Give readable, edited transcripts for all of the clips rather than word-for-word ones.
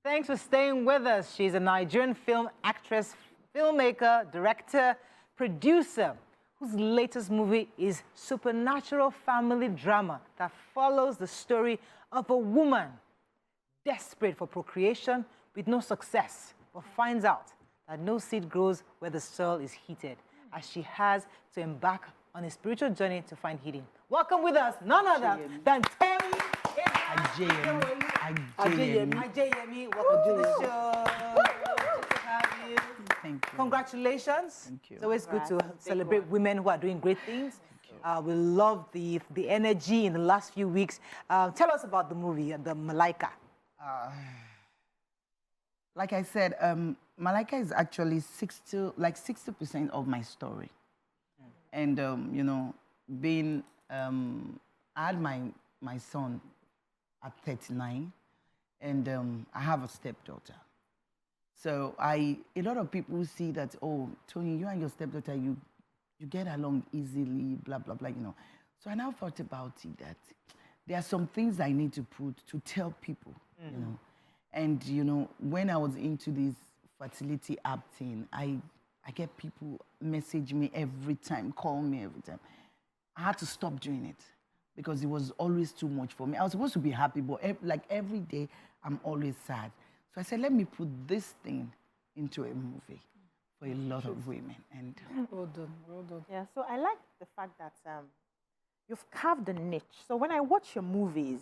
Thanks for staying with us. She's a Nigerian film actress, filmmaker, director, producer, whose latest movie is supernatural family drama that follows the story of a woman desperate for procreation with no success, but finds out that no seed grows where the soil is heated, as she has to embark on a spiritual journey to find healing. Welcome with us, none other than Toyin. Ajayemi, welcome to the show. Good to have you. Thank you. Congratulations. Thank you. It's always good to celebrate women who are doing great things. We love the energy in the last few weeks. Tell us about the movie, the Malaika. Like I said, Malaika is actually 60% of my story. And, you know, I had my son at 39, and I have a stepdaughter. So a lot of people see that, oh, Tony, you and your stepdaughter, you get along easily, blah, blah, blah, you know. So I now thought about it that there are some things I need to tell people, you know. And, you know, when I was into this fertility app thing, I get people message me every time, call me every time. I had to stop doing it because it was always too much for me. I was supposed to be happy, but like every day, I'm always sad. So I said, let me put this thing into a movie for a lot of women. And well done, well done. Yeah, so I like the fact that you've carved a niche. So when I watch your movies,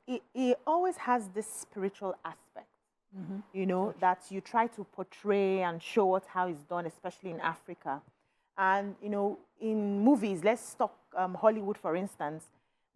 it always has this spiritual aspect, you know, that you try to portray and show us how it's done, especially in Africa. And, you know, in movies, let's talk Hollywood, for instance,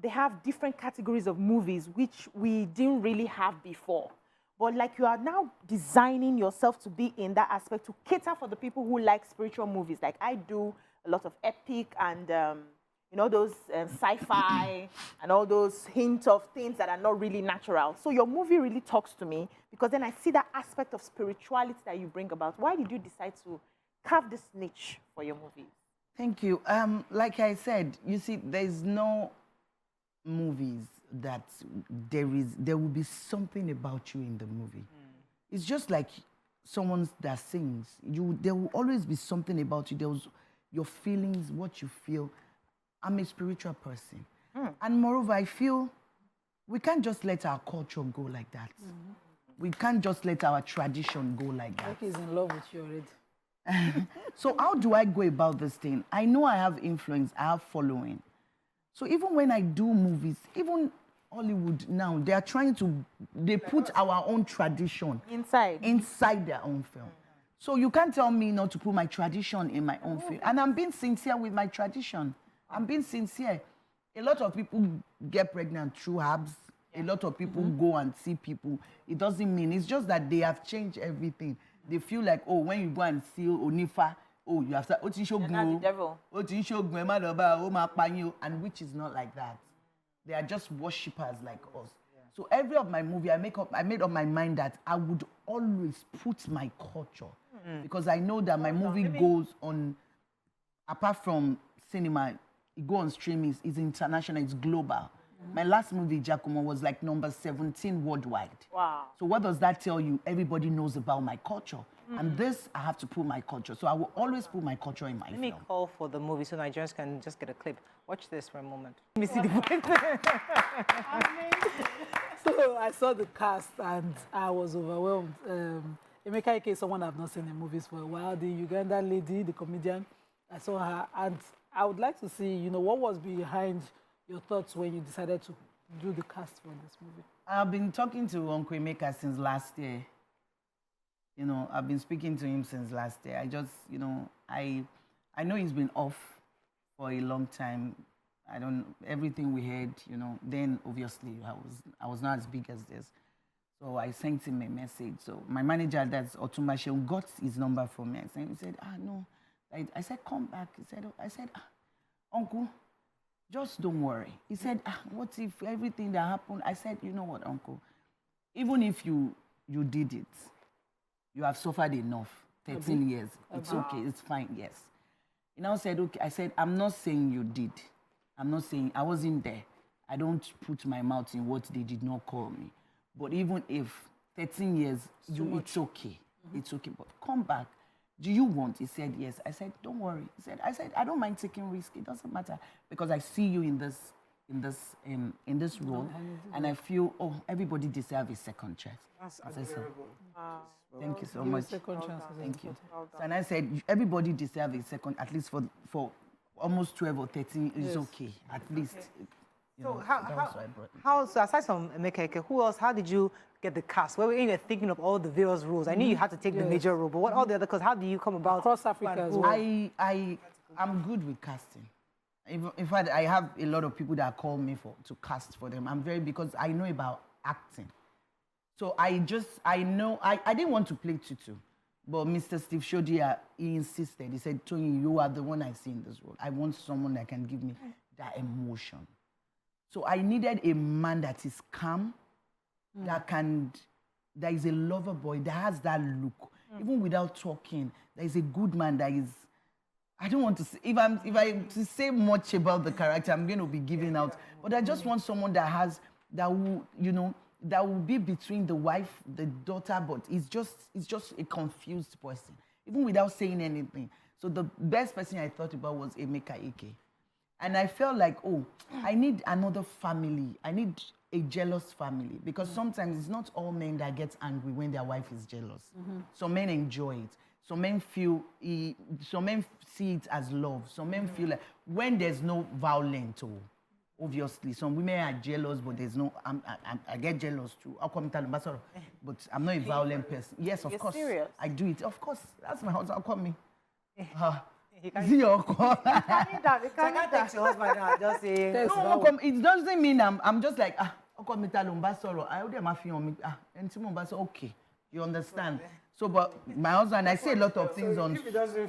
they have different categories of movies which we didn't really have before. But like you are now designing yourself to be in that aspect to cater for the people who like spiritual movies. Like I do a lot of epic and, you know, those sci-fi and all those hints of things that are not really natural. So your movie really talks to me because then I see that aspect of spirituality that you bring about. Why did you decide to carve this niche for your movies? thank you. Like I said, you see, there's no movies that there will be something about you in the movie. It's just like someone that sings. There will always be something about you. There's your feelings, what you feel. I'm a spiritual person. And moreover, I feel we can't just let our culture go like that. We can't just let our tradition go like that. Like he's in love with you already. So how do I go about this thing? I know I have influence, I have following. So even when I do movies, even Hollywood now, they put our own tradition inside their own film. So you can't tell me not to put my tradition in my own film. And I'm being sincere with my tradition. I'm being sincere. A lot of people get pregnant through herbs. A lot of people go and see people. It doesn't mean, it's just that they have changed everything. They feel like, oh, when you go and see Onifa, oh, you have to, You're not the devil. And which is not like that. They are just worshippers like us. So every of my movie, I made up my mind that I would always put my culture. Because I know that my movie goes on, apart from cinema, it goes on streaming, it's international, it's global. My last movie, Giacomo, was like number 17 worldwide. Wow. So what does that tell you? Everybody knows about my culture. And this, I have to put my culture. So I will always put my culture in my film. Let me call for the movie so Nigerians can just get a clip. Watch this for a moment. Let me see the voice. So I saw the cast and I was overwhelmed. Emeka Ike is someone I've not seen in movies for a while. The Ugandan lady, the comedian, I saw her. And I would like to see, you know, what was behind your thoughts when you decided to do the cast for this movie? I've been talking to Uncle Emeka since last year. You know, I've been speaking to him since last year. I just, you know, I know he's been off for a long time. Everything we heard, you know, then obviously I was not as big as this. So I sent him a message. So my manager, that's Otumba Shehu, got his number from me. He said, no. I said, come back. I said, Uncle, just don't worry. He said, what if everything that happened? I said, you know what, Uncle? Even if you did it, you have suffered enough, 13 years. It's okay, it's fine, yes. He now said, okay. I said, I'm not saying you did. I'm not saying, I wasn't there. I don't put my mouth in what they did not call me. But even if 13 years, it's okay. It's okay, but come back. Do you want? He said, yes. I said, don't worry. I said, I don't mind taking risk. It doesn't matter because I see you in this role, and I feel, oh, everybody deserves a second chance. That's I said, adorable. thank you so Give a much. second chance. Thank you. So, and I said, everybody deserves a second, at least for almost 12 or 13 is okay, at least. You know, that was why I brought it. So aside from Emeka, who else? How did you get the cast? When you're thinking of all the various roles, I knew you had to take the major role, but what all the other? Because how do you come about Across Africa as well. I'm good with casting. In fact, I have a lot of people that call me to cast for them. Because I know about acting. So I know, I didn't want to play Tutu, but Mr. Steve Shodia, he insisted. He said, Toyin, you are the one I see in this role. I want someone that can give me that emotion. So I needed a man that is calm, that is a lover boy, that has that look. Even without talking, there is a good man that is, I don't want to say, if I to say much about the character, I'm going to be giving out. But I just want someone that will be between the wife, the daughter, but it's just a confused person, even without saying anything. So the best person I thought about was Emeka Ike. And I felt like, oh, I need another family. I need a jealous family. Because sometimes it's not all men that get angry when their wife is jealous. Some men enjoy it. Some men see it as love. Some men feel like when there's no violence, obviously. Some women are jealous, but there's no, I get jealous too. But I'm not a violent person. Yes, of course. Serious? I do it. Of course. That's my husband. I'll call me. Is he your call? So I can't text your husband now, just say... No, it doesn't mean I'm just like, okay, you understand? So, but my husband, I say a lot of things on... If he doesn't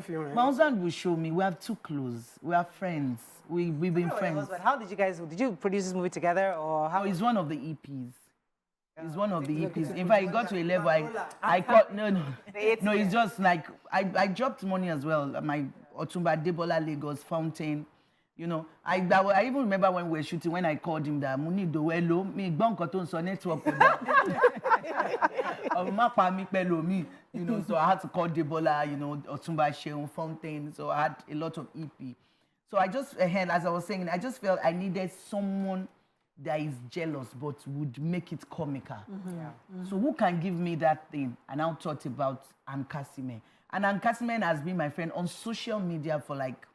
feel, right? My husband will show me. We have too close. We are friends. We've been friends. How did you produce this movie together, or how? Oh, it's one of the EPs. It's one of the EPs. In fact, it got to a level I caught, no, it's just like, I dropped money as well. My Otumba Debola Lagos Fountain, you know. I even remember when we were shooting, when I called him that, Muni do hello, me bankoton so network with that. You know, so I had to call Debola, you know, Otumba Sheun Fountain. So I had a lot of EP. So I just, as I was saying, I just felt I needed someone that is jealous but would make it comical. So who can give me that thing? And I thought about Ankasime. And Ankasime has been my friend on social media for like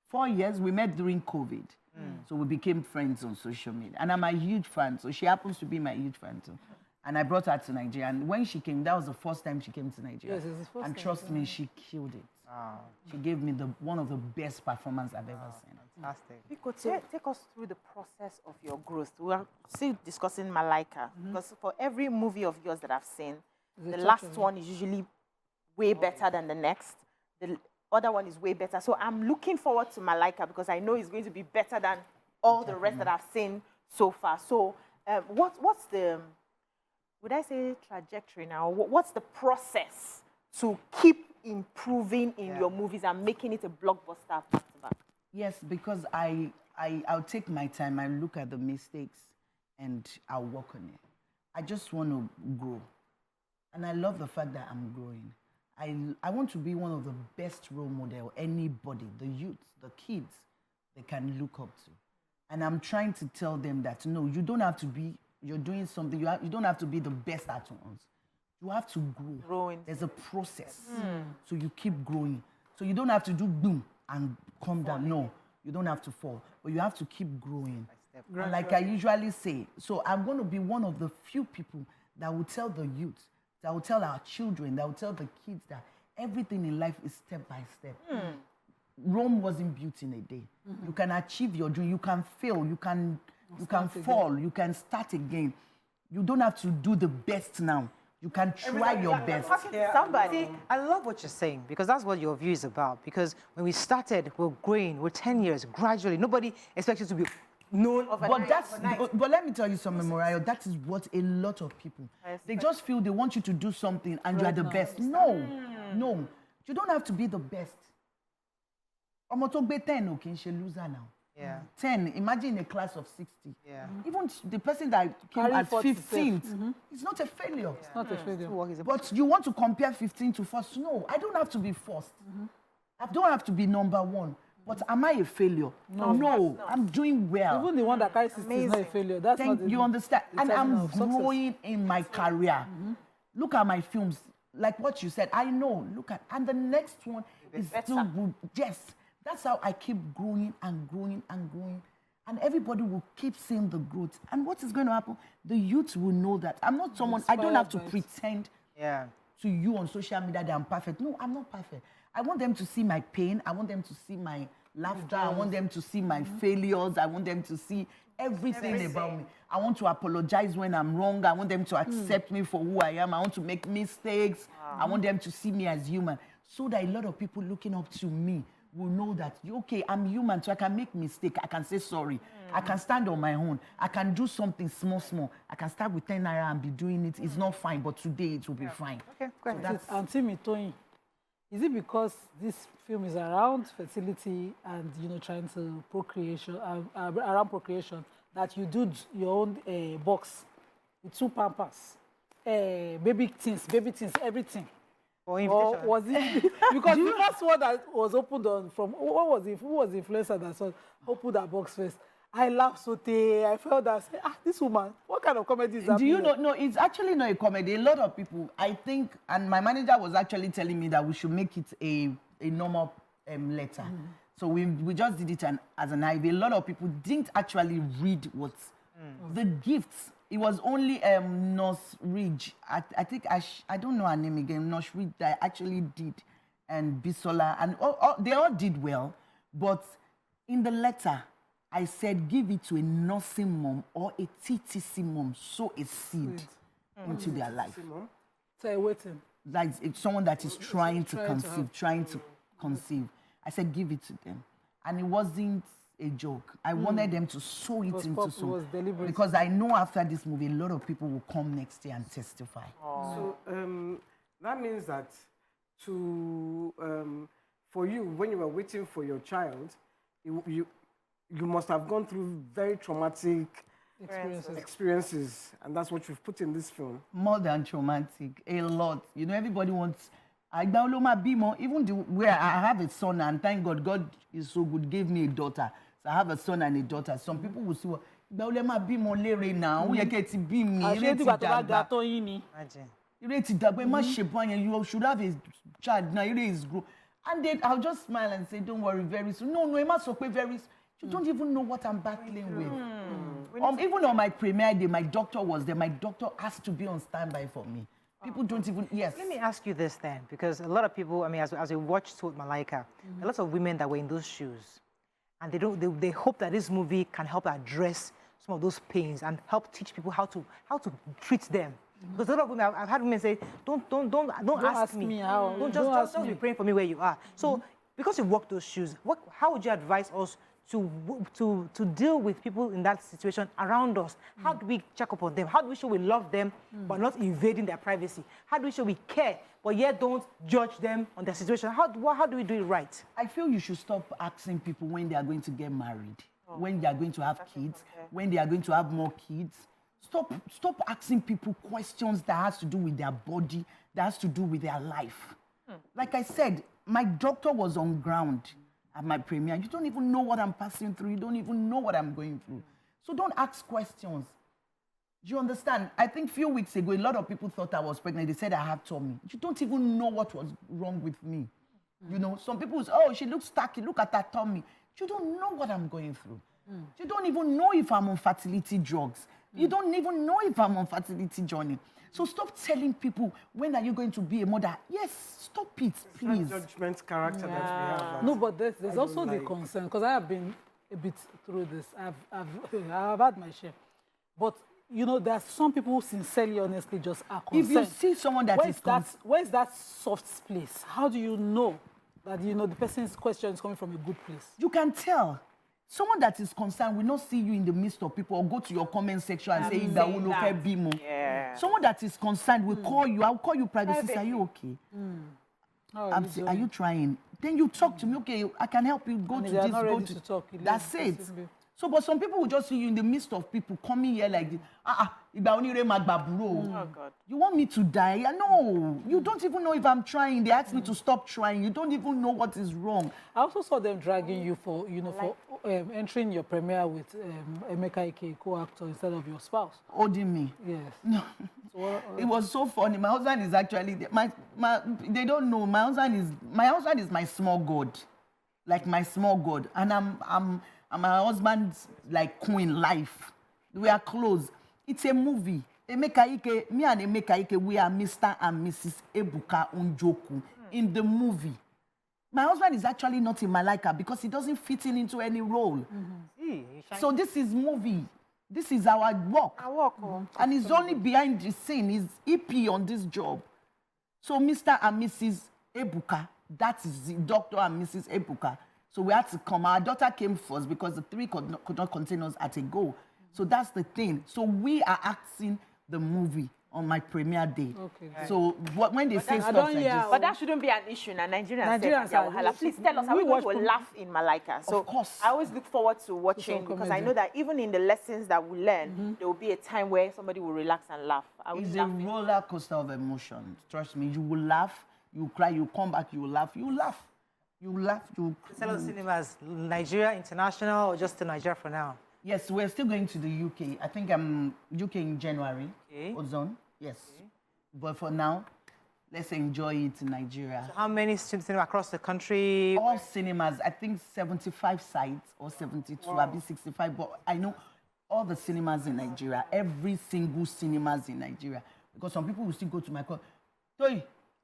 4 years. We met during COVID. So we became friends on social media. And I'm a huge fan. So she happens to be my huge fan too. And I brought her to Nigeria. And when she came, that was the first time she came to Nigeria. Yes, it's the first and time, trust me, she killed it. She gave me one of the best performances I've ever seen. Fantastic. Because take us through the process of your growth. We are still discussing Malaika. Because for every movie of yours that I've seen, the last one is usually way better than the next. The other one is way better. So I'm looking forward to Malaika because I know it's going to be better than all the rest that I've seen so far. So what's the, would I say trajectory now? What's the process to keep improving in your movies and making it a blockbuster back to back? Yes, because I'll take my time. I look at the mistakes and I'll work on it. I just want to grow. And I love the fact that I'm growing. I want to be one of the best role model anybody, the youth, the kids, they can look up to. And I'm trying to tell them that, no, you don't have to be, you're doing something, you don't have to be the best at once. You have to grow. Growing. There's a process. So you keep growing. So you don't have to do boom and come down. No, you don't have to fall. But you have to keep growing. And like I usually say, so I'm going to be one of the few people that will tell the youth, that will tell our children, that will tell the kids that everything in life is step by step. Rome wasn't built in a day. You can achieve your dream. You can fail. You can fall. You can start again. You don't have to do the best now. You can try your best. Somebody. See, I love what you're saying because that's what your view is about. Because when we started, we're growing, we're 10 years, gradually. Nobody expects you to be known overnight. But let me tell you something, Mariah. That is what a lot of people, they just feel they want you to do something and you are the best. No, you don't have to be the best. I'm not going to 10, okay, she loser now. Yeah. 10, imagine a class of 60. Yeah. Even the person that came Carry at 40 15th, it's not a failure. It's not a failure. But you want to compare 15 to first? No, I don't have to be first. I don't have to be number one. But am I a failure? No, I'm doing well. Even the one that carries 60 is not a failure. That's not You understand? And I'm determinant of success. growing in my career. Look at my films. Like what you said, I know. Look at, and the next one is still good. Yes, that's how I keep growing and growing and growing. And everybody will keep seeing the growth. And what is going to happen? The youth will know that. I'm not someone, I don't have to pretend to you on social media that I'm perfect. No, I'm not perfect. I want them to see my pain. I want them to see my laughter. I want them to see my failures. I want them to see everything about me. I want to apologize when I'm wrong. I want them to accept me for who I am. I want to make mistakes. I want them to see me as human. So that a lot of people looking up to me will know that, okay, I'm human, so I can make mistake. I can say sorry. I can stand on my own. I can do something small. I can start with 10 naira and be doing it. It's not fine, but today it will be fine. Okay, go ahead. And Timmy, Toyin, is it because this film is around fertility and, you know, trying to around procreation, that you do your own box with 2 pampers, baby things, everything? Or was it because the first one that was opened on from who was the influencer that opened that box first? I laughed so I felt that this woman, what kind of comedy is that? Do you know? No, it's actually not a comedy. A lot of people, I think, and my manager was actually telling me that we should make it a normal letter. So we just did it as an IV. A lot of people didn't actually read what the gifts. It was only Nurse Ridge. I think I don't know her name again. Nurse Ridge that actually did, and Bisola, and they all did well. But in the letter, I said, give it to a nursing mom or a TTC mom, sow a seed into their life. So waiting. Like it's someone that is trying to conceive. I said, give it to them. And it wasn't a joke. I wanted them to sow it into something. Because I know after this movie, a lot of people will come next year and testify. So that means that for you, when you were waiting for your child, you must have gone through very traumatic experiences, and that's what you've put in this film. More than traumatic, a lot. You know, everybody wants. Even where I have a son, and thank God, God is so good, gave me a daughter. So I have a son and a daughter. Some people will say, well, you should have a child now. And then I'll just smile and say, don't worry, very soon. No, very soon. You don't even know what I'm battling with. Even on my premiere day, my doctor was there. My doctor has to be on standby for me. People don't even, yes. Let me ask you this then, because a lot of people, I mean, as we watched with Malaika, a lot of women that were in those shoes, and they hope that this movie can help address some of those pains and help teach people how to treat them. Because a lot of women, I've had women say, don't ask me how. Don't be praying for me where you are. So, because you walk those shoes, how would you advise us to deal with people in that situation around us? How do we check up on them? How do we show we love them but not invading their privacy? How do we show we care but yet don't judge them on their situation? How do we do it right? I feel you should stop asking people when they are going to get married, when they are going to have kids, when they are going to have more kids. Stop asking people questions that has to do with their body, that has to do with their life. Like I said, my doctor was on ground at my premiere. You don't even know what I'm passing through. You don't even know what I'm going through. So don't ask questions. Do you understand? I think a few weeks ago, a lot of people thought I was pregnant. They said I had tummy. You don't even know what was wrong with me. You know, some people say, oh, she looks tacky. Look at that tummy. You don't know what I'm going through. You don't even know if I'm on fertility drugs. You don't even know if I'm on fertility journey. So stop telling people, when are you going to be a mother? Yes, stop it, please. It's not judgment character that we have. No, but there's also the concern, because I have been a bit through this. I've had my share. But, you know, there are some people who sincerely, honestly just are concerned. If you see someone where's that soft place? How do you know that, you know, the person's question is coming from a good place? You can tell. Someone that is concerned will not see you in the midst of people or go to your comment section and say, yeah. Someone that is concerned will call you. I'll call you privately. Say, are you okay? Are you trying? Then you talk to me, okay, I can help you go And to if they are this, not go ready to... to talk, you That's leave it. simply. So, but some people will just see you in the midst of people coming here like this. Oh, God. You want me to die? No, you don't even know if I'm trying. They ask me to stop trying. You don't even know what is wrong. I also saw them dragging you for, for entering your premiere with Emeka Ike, co-actor, instead of your spouse. Holding me. Yes. No. So, It was so funny. My husband is actually they don't know. My husband is my small god, like my small god, and I'm my husband's like queen life. We are close. It's a movie. Emeka Ike, me and Emeka Ike, we are Mr. and Mrs. Ebuka Unjoku in the movie. My husband is actually not in Malaika because he doesn't fit into any role. So this is movie. This is our work. I walk home. And he's only behind the scene. He's EP on this job. So Mr. and Mrs. Ebuka, that is the Dr. and Mrs. Ebuka. So we had to come. Our daughter came first because the three could not contain us at a go. So that's the thing. So we are acting the movie on my premiere day. Okay. So when they say stuff like this... But that shouldn't be an issue. Now, Nigerians are- are. Please tell us how we will laugh in Malaika. So Of course. I always look forward to watching some because I comedy. know that even in the lessons that we learn, there will be a time where somebody will relax and laugh. I will It's a laugh. roller coaster of emotions. Trust me. You will laugh, you will cry, you come back, you will laugh, you will laugh. You will laugh, you will... Cello Cinemas, Nigeria, international, or just to Nigeria for now? Yes, we're still going to the UK. I think I'm UK in January. Okay. Ozone, yes. But for now, let's enjoy it in Nigeria. How many cinemas across the country? All cinemas, I think 75 sites or 72, I'll be 65. But I know all the cinemas in Nigeria, every single cinemas in Nigeria. Because some people will still go to my call. Toyin,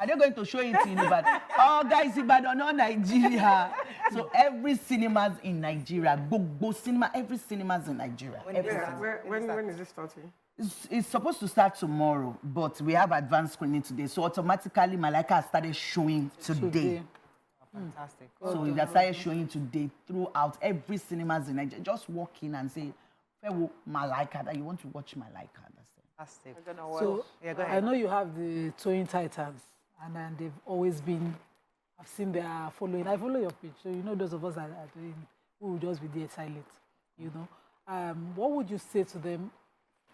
are they going to show it in Ibadan? Oh, guys, Ibadan, not Nigeria. So every cinemas in Nigeria, go cinema, every cinemas in Nigeria. Every cinema. When is it starting? It's supposed to start tomorrow, but we have advanced screening today. So automatically, Malaika has started showing today. Fantastic. So it has started showing today throughout every cinemas in Nigeria. Just walk in and say, "Fellow Malaika, that you want to watch Malaika." That's it. Fantastic. I don't know what. So Yeah, go I ahead. know you have the Toyin Titans, and then they've always been, I've seen their following. I follow your page, so you know those of us that are doing, who will just be there silent, you know. What would you say to them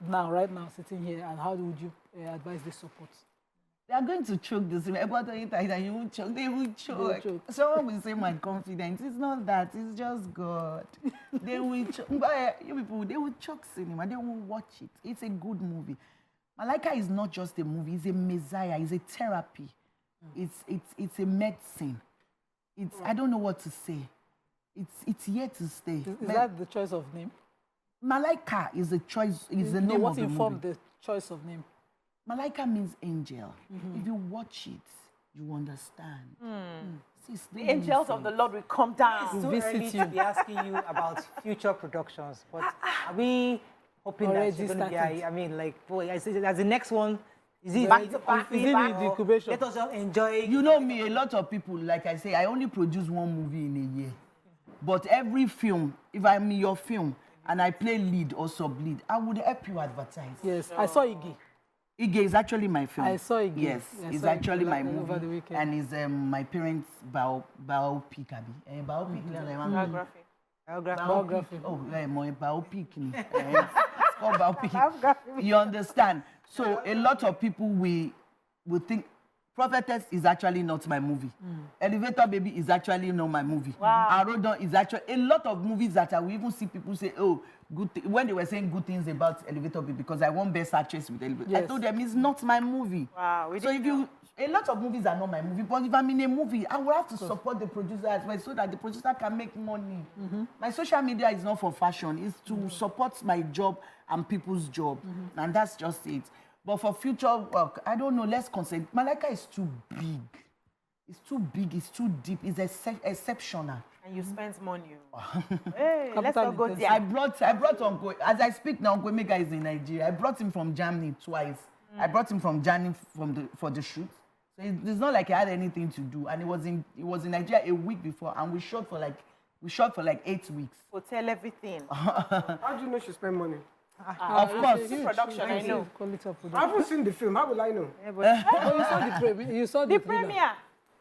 now, right now, sitting here, and how would you advise this support? They are going to choke this. About Toyin Titan, you won't choke. They will choke. choke. Someone will say my confidence. It's not that. It's just God. They will choke. But you people, they will choke cinema. They will watch it. It's a good movie. Malaika is not just a movie. It's a messiah. It's a therapy. It's a medicine. It's I don't know what to say. It's here to stay. Is that the choice of name? Malaika is a choice. Is the name what of the informed movie. the choice of name? Malaika means angel. If you watch it, you understand. See, it's The not angels of nonsense. the Lord will come down. Too visit early you. to be asking you about future productions, but are we hoping that Already you're going to be? started. I mean, like, boy, as the next one, is it Back to back, Is it back. the incubation? Let us all enjoy. You know me, a lot of people, like I say, I only produce one movie in a year. But every film, if I'm in your film and I play lead or sub-lead, I would help you advertise. Yes, I saw Iggy. Ige is actually my film. I saw Ige. Yes, I it's saw Ige actually my over the movie. weekend. And it's my parents' biopic. Biopic? Biography. Biography. Oh, my biopic. It's called biopic. You understand? So a lot of people will think Prophetess is actually not my movie. Elevator Baby is actually not my movie. Wow. Arodon is actually a lot of movies that I will even see people say, oh, when they were saying good things about Elevator Baby because I won Best Actress with Elevator. I Yes. told them it's not my movie. Wow, we So didn't if you a lot of movies are not my movie, but if I'm in a movie, I will have to support the producer as well so that the producer can make money. My social media is not for fashion, it's to support my job and people's job. And that's just it. But for future work, I don't know, let's concentrate. Malaika is too big. It's too big, it's too deep, it's exceptional. And you spend money. Hey, let's not go there. I brought Uncle, as I speak now, Uncle Emeka is in Nigeria. I brought him from Germany twice. I brought him from Germany for the shoot. So it's not like I had anything to do. And it was in Nigeria a week before, and we shot for like 8 weeks. Hotel, everything. How do you know she spend money? Of course. It's production, I know. Quality of I production. haven't seen the film. How will I know? Yeah, but Oh, you saw the premiere. You saw the the premiere.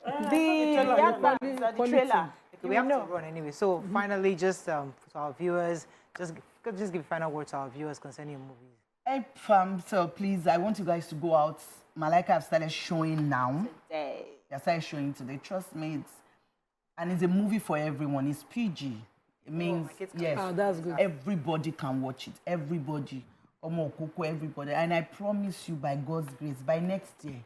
The advert, the quality. trailer. Okay, we have to run anyway. So finally, just to our viewers, just give a final word to our viewers concerning your movies. Hey, so please, I want you guys to go out. Malaika have started showing now. Today. They started showing today. Trust me, it's a movie for everyone. It's PG. It means yes, that's good. everybody can watch it. Everybody, everybody. And I promise you, by God's grace, by next year,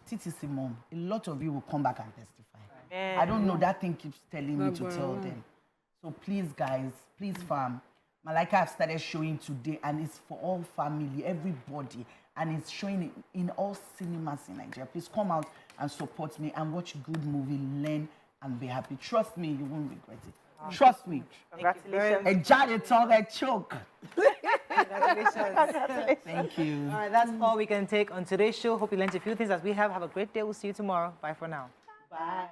TTC Mom, a lot of you will come back and testify. I don't know, that thing keeps telling me to tell them. So please, guys, please, fam. Malaika have started showing today, and it's for all family, everybody, and it's showing in all cinemas in Nigeria. Please come out and support me and watch a good movie, learn, and be happy. Trust me, you won't regret it. Trust me. Congratulations. A jar, a tongue, a choke. Congratulations. Thank you. All right, that's all we can take on today's show. Hope you learned a few things as we have. Have a great day. We'll see you tomorrow. Bye for now. Bye.